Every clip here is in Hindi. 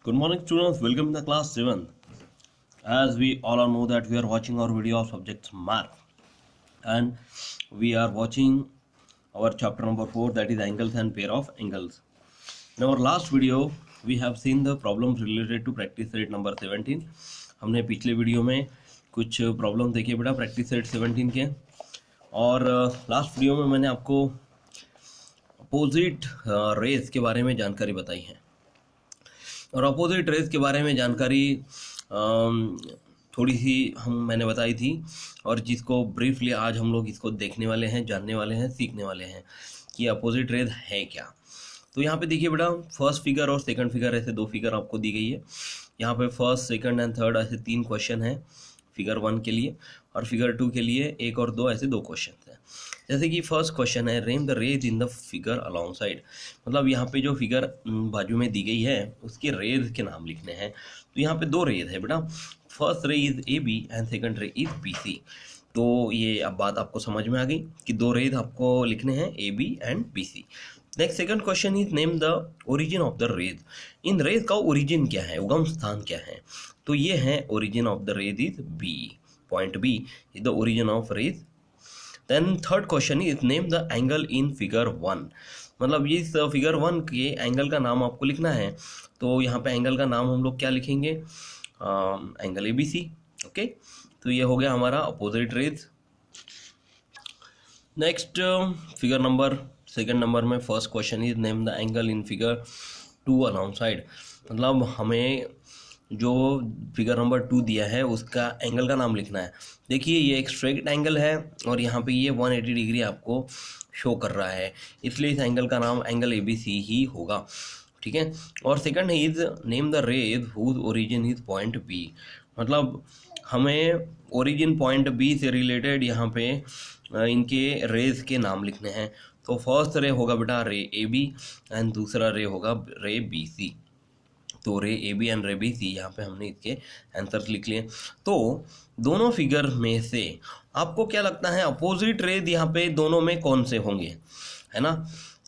Good morning, students. Welcome to the class 7th. As we all know that we are watching our video of subjects math, and we are watching our chapter number 4, that is angles and pair of angles. In our last video, we have seen the problems related to practice set number 17. हमने पिछले वीडियो में कुछ प्रॉब्लम देखे बेटा प्रैक्टिस सेट 17 के, और लास्ट वीडियो में मैंने आपको अपोजिट रेस के बारे में जानकारी बताई है। और अपोजिट रेस के बारे में जानकारी थोड़ी सी मैंने बताई थी, और जिसको ब्रीफली आज हम लोग इसको देखने वाले हैं, जानने वाले हैं, सीखने वाले हैं कि अपोजिट रेस है क्या। तो यहाँ पे देखिए बेटा, फर्स्ट फिगर और सेकंड फिगर ऐसे दो फिगर आपको दी गई है। यहाँ पे फर्स्ट, सेकंड एंड थर्ड ऐसे 3 क्वेश्चन हैं फिगर 1 के लिए, और फिगर 2 के लिए 1 और 2 ऐसे 2 क्वेश्चन हैं। जैसे कि फर्स्ट क्वेश्चन है, name the rays in the figure along side. मतलब यहाँ पे जो फिगर बाजू में दी गई है उसके रेज के नाम लिखने हैं। तो यहाँ पे 2 रेज है बेटा, first ray is A B and second ray is B C. तो ये अब बात आपको समझ में आ गई कि 2 रेज आपको लिखने हैं, A B and B C. Next second question is name the origin of the rays. इन रेज का ओरिजिन क्या है, उगम स्थान क्या है। तो ये है origin of the rays is B, point B is the origin of rays. Then third question is name the angle in figure 1। मतलब इस फिगर 1 के एंगल का नाम आपको लिखना है। तो यहाँ पे एंगल का नाम हम लोग क्या लिखेंगे, angle A B C. Okay, तो ये हो गया हमारा opposite rays. Next figure number second number में first question is name the angle in figure 2 along side. मतलब हमें जो फिगर नंबर 2 दिया है उसका एंगल का नाम लिखना है। देखिए ये एक स्ट्रेट एंगल है और यहाँ पे ये 180 डिग्री आपको शो कर रहा है, इसलिए इस एंगल का नाम एंगल ए बी सी ही होगा। ठीक है, और second is name the rays whose origin is point B. मतलब हमें ओरिजिन पॉइंट बी से रिलेटेड यहाँ पे इनके रेज के नाम लिखने हैं। तो फर्स्ट रे होगा बेटा रे ए बी एंड दूसरा रे होगा रे बी सी। तो ray A B and ray B C, यहाँ पे हमने इसके आंसर्स लिख लिए। तो दोनों फिगर में से आपको क्या लगता है अपोजिट रेज यहाँ पे दोनों में कौन से होंगे, है ना।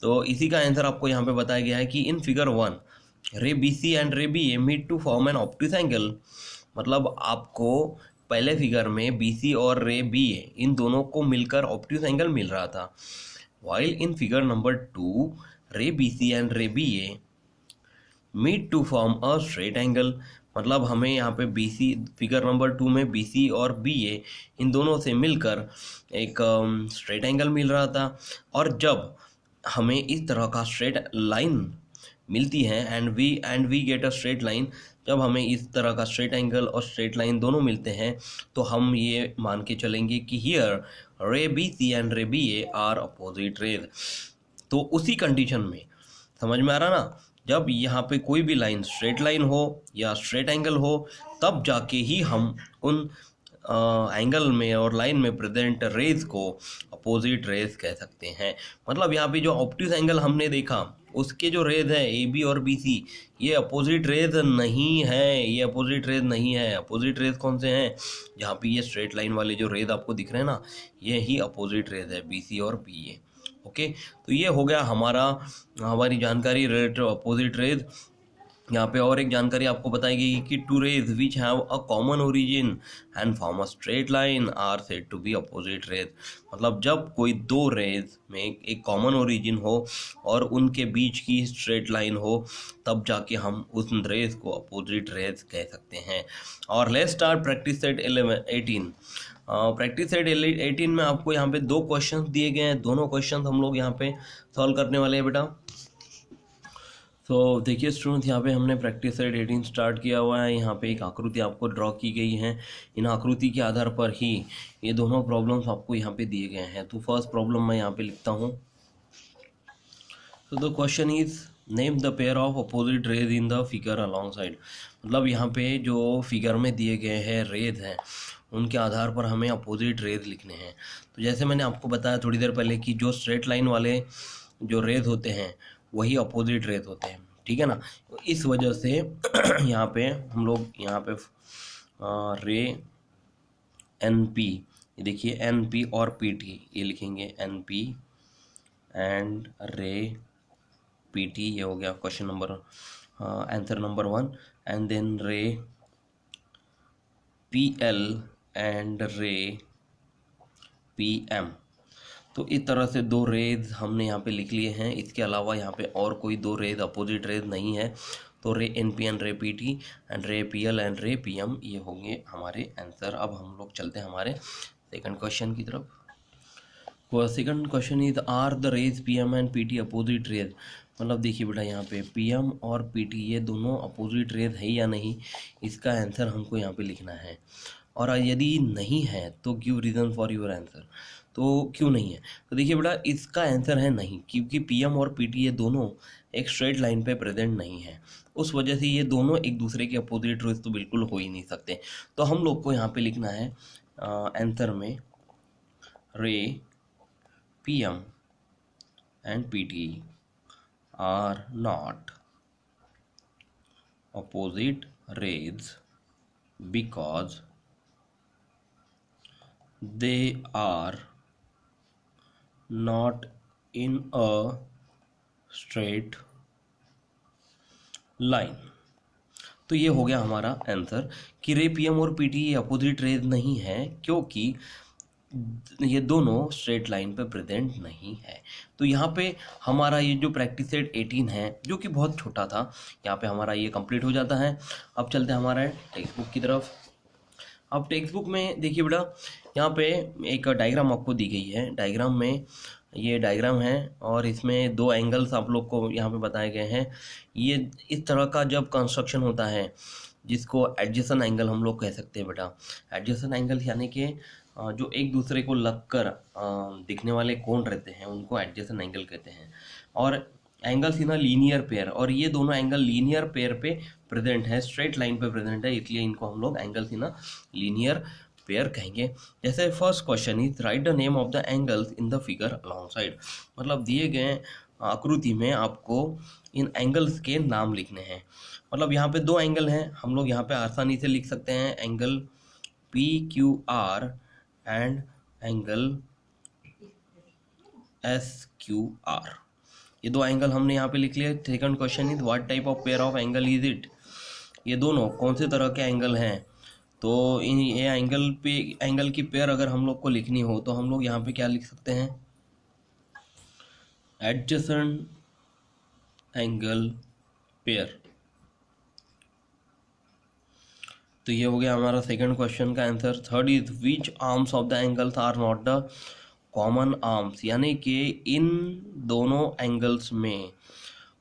तो इसी का आंसर आपको यहाँ पे बताया गया है कि इन figure 1 ray B C and ray B A meet to form an obtuse angle. मतलब आपको पहले फिगर में बी सी और रे बी ए इन दोनों को मिलकर ऑप्टिक एंगल मिल रहा था, while in figure number 2 ray B C and ray B A meet to form a straight angle. मतलब हमें यहाँ पे बी सी, फिगर नंबर 2 में बी सी और बी ए इन दोनों से मिलकर एक स्ट्रेट एंगल मिल रहा था। और जब हमें इस तरह का स्ट्रेट लाइन मिलती है and we get a straight line, जब हमें इस तरह का स्ट्रेट एंगल और स्ट्रेट लाइन दोनों मिलते हैं तो हम ये मान के चलेंगे कि here ray B C and ray B A are opposite rays. तो उसी कंडीशन में, समझ में आ रहा ना, जब यहाँ पे कोई भी लाइन स्ट्रेट लाइन हो या स्ट्रेट एंगल हो तब जाके ही हम उन एंगल में और लाइन में प्रेजेंट रेज को अपोजिट रेज कह सकते हैं। मतलब यहाँ पे जो ऑप्टिक एंगल हमने देखा उसके जो रेज है ए बी और बी सी, ये अपोजिट रेज नहीं है, ये अपोजिट रेज नहीं है। अपोजिट रेज कौन से हैं, जहाँ पे ये स्ट्रेट लाइन वाले जो रेज आपको दिख रहे हैं ना, ये ही अपोजिट रेज है, बी सी और बी ए। ओके, तो ये हो गया हमारी जानकारी रिलेटेड अपोजिट रेज। यहाँ पे और एक जानकारी आपको बताई गई कि 2 rays which have a common origin and form a straight line are said to be opposite rays. मतलब जब कोई 2 रेज में एक कॉमन ओरिजिन हो और उनके बीच की स्ट्रेट लाइन हो तब जाके हम उस रेज को अपोजिट रेज कह सकते हैं। और let's start practice set 18। Practice set 18 में आपको यहाँ पे 2 क्वेश्चंस दिए गए हैं, दोनों क्वेश्चंस हम लोग यहाँ पे सॉल्व करने वाले हैं बेटा। तो देखिए स्टूडेंट्स, यहाँ पे हमने प्रैक्टिस सेट 18 स्टार्ट किया हुआ है। यहाँ पे एक आकृति आपको ड्रॉ की गई है, इन आकृति के आधार पर ही ये दोनों प्रॉब्लम्स आपको यहाँ पे दिए गए हैं। तो फर्स्ट प्रॉब्लम मैं यहाँ पे लिखता हूँ। तो the question is name the pair of opposite raise in the figure along side. मतलब यहाँ पे जो फिगर में दिए गए हैं रेज हैं उनके आधार पर हमें अपोजिट रेज लिखने हैं। तो जैसे मैंने आपको बताया थोड़ी देर पहले कि जो स्ट्रेट लाइन वाले जो रेज होते हैं वही अपोजिट रेज होते हैं, ठीक है ना। तो इस वजह से यहाँ पे हम लोग यहाँ पे रे एन पी, देखिए एन पी और पी टी ये लिखेंगे, N P and ray P T. ये हो गया question number answer number 1, and then ray PL and ray PM। तो इस तरह से दो रेज हमने यहाँ पे लिख लिए हैं। इसके अलावा यहाँ पे और कोई दो रेज अपोजिट रेज नहीं है। तो रे NP एंड रे PT एंड रे PL एंड रे PM ये होंगे हमारे आंसर। अब हम लोग चलते हैं हमारे सेकंड क्वेश्चन की तरफ। Second question is are the rays PM and PT opposite rays. मतलब देखिए बेटा, यहाँ पे PM और PT ये दोनों अपोजिट रेज है या नहीं, इसका आंसर हमको यहाँ पे लिखना है। और यदि नहीं है तो give reason for your answer. तो क्यों नहीं है, तो देखिए बेटा इसका आंसर है नहीं, क्योंकि PM और PT ये दोनों एक स्ट्रेट लाइन पे प्रेजेंट नहीं है। उस वजह से ये दोनों एक दूसरे के अपोजिट रेज तो बिल्कुल हो ही नहीं सकते। तो हम लोग को यहाँ पे लिखना है आंसर में रे PM and PT are not opposite rays because they are not in a straight line। तो ये हो गया हमारा आंसर कि रे PM और PT ये अपोजिट रेज नहीं है, क्योंकि ये दोनों स्ट्रेट लाइन पे प्रेजेंट नहीं है। तो यहाँ पे हमारा ये जो प्रैक्टिस सेट 18 है, जो कि बहुत छोटा था, यहाँ पे हमारा ये कंप्लीट हो जाता है। अब चलते हैं हमारे टेक्स्ट बुक की तरफ। अब टेक्स्ट बुक में देखिए बेटा, यहाँ पे एक डायग्राम आपको दी गई है। डायग्राम में ये डायग्राम है और इसमें दो एंगल्स आप लोग को यहाँ पे बताए गए हैं। ये इस तरह का जब कंस्ट्रक्शन होता है जिसको एडजेसेंट एंगल हम लोग कह सकते हैं बेटा। एडजेसेंट एंगल यानी कि जो एक दूसरे को लगकर दिखने वाले कोण रहते हैं उनको एडजेसेंट एंगल कहते हैं। और angles in a linear pair, और ये दोनों एंगल लीनियर पेयर पे प्रेजेंट है, स्ट्रेट लाइन पे प्रेजेंट है, इसलिए इनको हम लोग angles in a linear pair कहेंगे। जैसे first question is right the name of the angles in the figure along side. मतलब दिए गए आकृति में आपको इन एंगल्स के नाम लिखने हैं। मतलब यहाँ पे दो एंगल हैं, हम लोग यहाँ पे आसानी से लिख सकते हैं angle PQR and angle SQR। ये दो एंगल हमने यहाँ पे लिख लिया। Second question is what type of pair of angle is it. ये दोनों कौन से तरह के एंगल हैं। तो इन ये एंगल की पेयर अगर हम लोग को लिखनी हो तो हम लोग यहाँ पे क्या लिख सकते हैं, एडजेसेंट एंगल पेयर। तो ये हो गया हमारा सेकंड क्वेश्चन का answer. Third is which arms of the angles are not the common arms. यानी कि इन दोनों एंगल्स में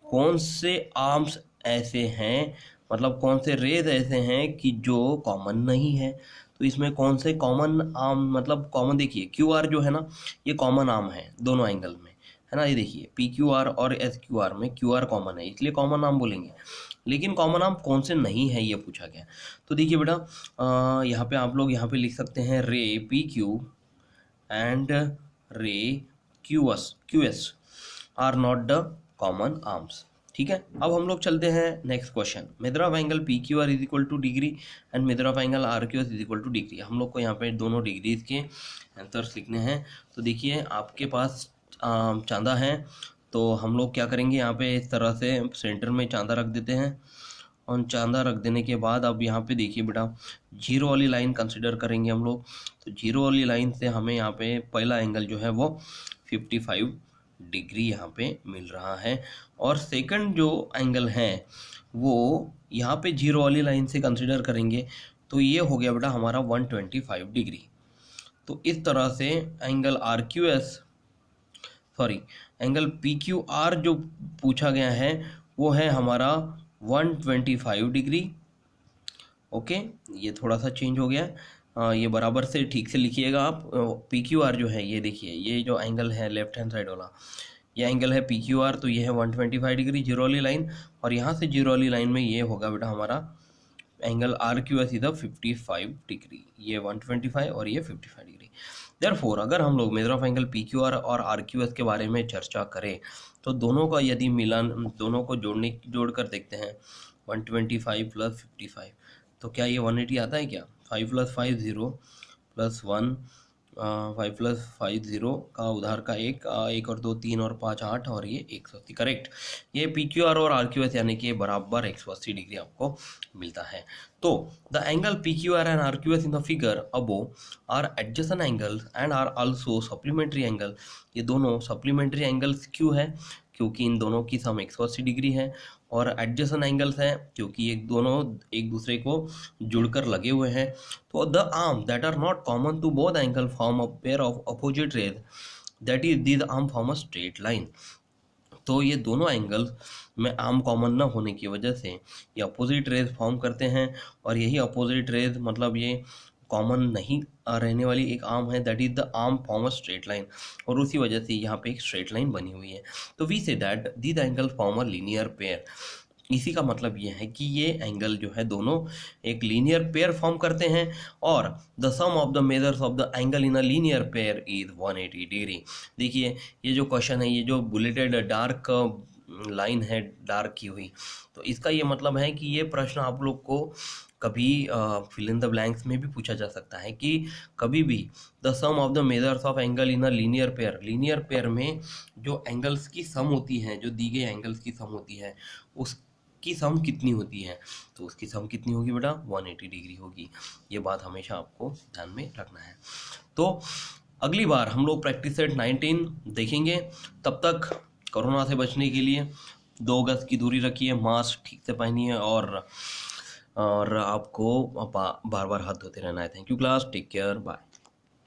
कौन से आर्म्स ऐसे हैं, मतलब कौन से रेज ऐसे हैं कि जो कॉमन नहीं है। तो इसमें कौन से कॉमन आर्म, मतलब कॉमन देखिए QR जो है ना, ये कॉमन आर्म है दोनों एंगल में, है ना। ये देखिए PQR और SQR में QR कॉमन है, इसलिए कॉमन आर्म बोलेंगे। लेकिन कॉमन आर्म कौन से नहीं है ये पूछा गया। तो देखिए बेटा, यहाँ पे आप लोग यहाँ पे लिख सकते हैं ray PQ and ray QS are not the common arms. ठीक है, अब हम लोग चलते हैं next question. Measure of angle PQR is equal to degree and measure of angle RQS is equal to degree. हम लोग को यहाँ पे दोनों डिग्रीज के आंसर्स लिखने हैं। तो देखिए आपके पास चांदा है, तो हम लोग क्या करेंगे, यहाँ पे इस तरह से सेंटर में चांदा रख देते हैं। और चांदा रख देने के बाद अब यहाँ पे देखिए बेटा, जीरो वाली लाइन कंसिडर करेंगे हम लोग। तो जीरो वाली लाइन से हमें यहाँ पे पहला एंगल जो है वो 55 डिग्री यहाँ पे मिल रहा है। और सेकंड जो एंगल है वो यहाँ पे जीरो वाली लाइन से कंसिडर करेंगे, तो ये हो गया बेटा हमारा 125 डिग्री। तो इस तरह से एंगल एंगल PQR जो पूछा गया है वो है हमारा 125 डिग्री। ओके, ये थोड़ा सा चेंज हो गया, ये बराबर से ठीक से लिखिएगा आप। PQR जो है, ये देखिए, ये जो एंगल है लेफ्ट हैंड साइड वाला, ये एंगल है PQR, तो ये है 125 डिग्री जीरो वाली लाइन। और यहाँ से जीरो वाली लाइन में ये होगा बेटा हमारा एंगल RQS इज 55 डिग्री। ये 125 और ये 55 डिग्री। देयरफॉर अगर हम लोग मेजर ऑफ एंगल PQR और RQS के बारे में चर्चा करें तो दोनों का यदि मिलान, दोनों को जोड़कर देखते हैं, 125 प्लस 55, तो क्या ये 180 आता है क्या। 5 + 5 0 + 1 5+5 0 का उधार का एक 1 और 2 3 और 5 8 और ये 180 करेक्ट। ये PQR और RQS यानी कि बराबर 180 डिग्री आपको मिलता है। तो the angle PQR and RQS in the figure above are adjacent angles and are also supplementary angle. ये दोनों सप्लीमेंट्री एंगल्स क्यों है? क्योंकि इन दोनों की सम 180 डिग्री है। और एडजेसेंट एंगल्स हैं क्योंकि एक दोनों एक दूसरे को जुड़कर लगे हुए हैं। तो the arm that are not common to both angle form a pair of opposite rays, that is this arm form a straight line. तो ये दोनों एंगल्स में आर्म कॉमन न होने की वजह से ये अपोजिट रेज फॉर्म करते हैं। और यही अपोजिट रेज मतलब ये कॉमन नहीं रहने वाली एक आर्म है, that is the arm form a straight line. और उसी वजह से यहाँ पे एक स्ट्रेट लाइन बनी हुई है। तो we say that these angle form a linear pair. इसी का मतलब ये है कि ये एंगल जो है दोनों एक लीनियर पेयर फॉर्म करते हैं। और the sum of the measures of the angle in a linear pair is 180 degree. देखिए ये जो क्वेश्चन है, ये जो बुलेटेड डार्क लाइन है डार्क की हुई, तो इसका ये मतलब है कि ये प्रश्न आप लोग को कभी फिल इन द ब्लैंक्स में भी पूछा जा सकता है कि कभी भी the sum of the measures of angle in a linear pair में जो एंगल्स की सम होती है, जो दी गई एंगल्स की सम होती है, उसकी सम कितनी होती है? तो उसकी सम कितनी होगी बेटा? 180 डिग्री होगी। ये बात हमेशा आपको ध्यान में रखना है। तो अगली बार हम लोग प्रैक्टिस सेट 19 देखेंगे। तब तक कोरोना से बचने के लिए 2 गज की दूरी रखिए, मास्क ठीक से पहनिए और आपको बार बार हाथ धोते रहना है। Thank you class, take care, bye.